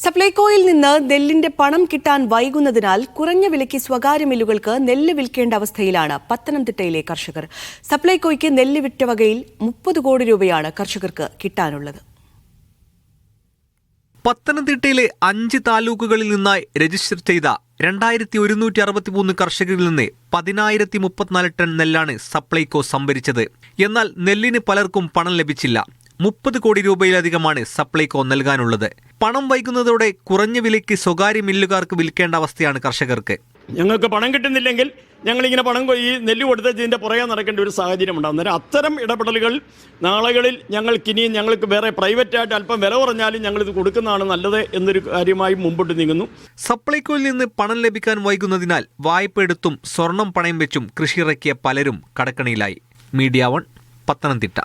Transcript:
സപ്ലൈകോയിൽ നിന്ന് നെല്ലിന്റെ പണം കിട്ടാൻ വൈകുന്നതിനാൽ കുറഞ്ഞ വിലയ്ക്ക് സ്വകാര്യ മില്ലുകൾക്ക് നെല്ല് വിൽക്കേണ്ട അവസ്ഥയിലാണ് പത്തനംതിട്ടയിലെ കർഷകർ. സപ്ലൈകോയ്ക്ക് നെല്ല് വിറ്റ വകയിൽ 30 കോടി രൂപയാണ് കർഷകർക്ക് കിട്ടാനുള്ളത്. പത്തനംതിട്ടയിലെ 5 താലൂക്കുകളിൽ നിന്നായി രജിസ്റ്റർ ചെയ്ത 2163 കർഷകരിൽ നിന്ന് 10,034 ടൺ നെല്ലാണ് സപ്ലൈകോ സംഭരിച്ചത്. എന്നാൽ നെല്ലിന് പലർക്കും പണം ലഭിച്ചില്ല. 30 കോടി രൂപയിലധികമാണ് സപ്ലൈകോ നൽകാനുള്ളത്. പണം വൈകുന്നതോടെ കുറഞ്ഞ വിലയ്ക്ക് സ്വകാര്യ മില്ലുകാർക്ക് വിൽക്കേണ്ട അവസ്ഥയാണ് കർഷകർക്ക്. ഞങ്ങൾക്ക് പണം കിട്ടുന്നില്ലെങ്കിൽ ഞങ്ങളിങ്ങനെ ഈ നെല്ല് കൊടുത്തതിൻ്റെ പുറകെ നടക്കേണ്ട ഒരു സാഹചര്യം ഉണ്ടാകും. അന്നേരം അത്തരം ഇടപെടലുകൾ നാളുകളിൽ ഞങ്ങൾക്ക് വേറെ പ്രൈവറ്റായിട്ട് അല്പം വില കുറഞ്ഞാലും ഞങ്ങളിത് കൊടുക്കുന്നതാണ് നല്ലത് എന്നൊരു കാര്യമായി മുമ്പോട്ട് നീങ്ങുന്നു. സപ്ലൈകോയിൽ നിന്ന് പണം ലഭിക്കാൻ വൈകുന്നതിനാൽ വായ്പ എടുത്തും സ്വർണം പണയം വെച്ചും കൃഷി ഇറക്കിയ പലരും കടക്കണിയിലായി. മീഡിയ 1 പത്തനംതിട്ട.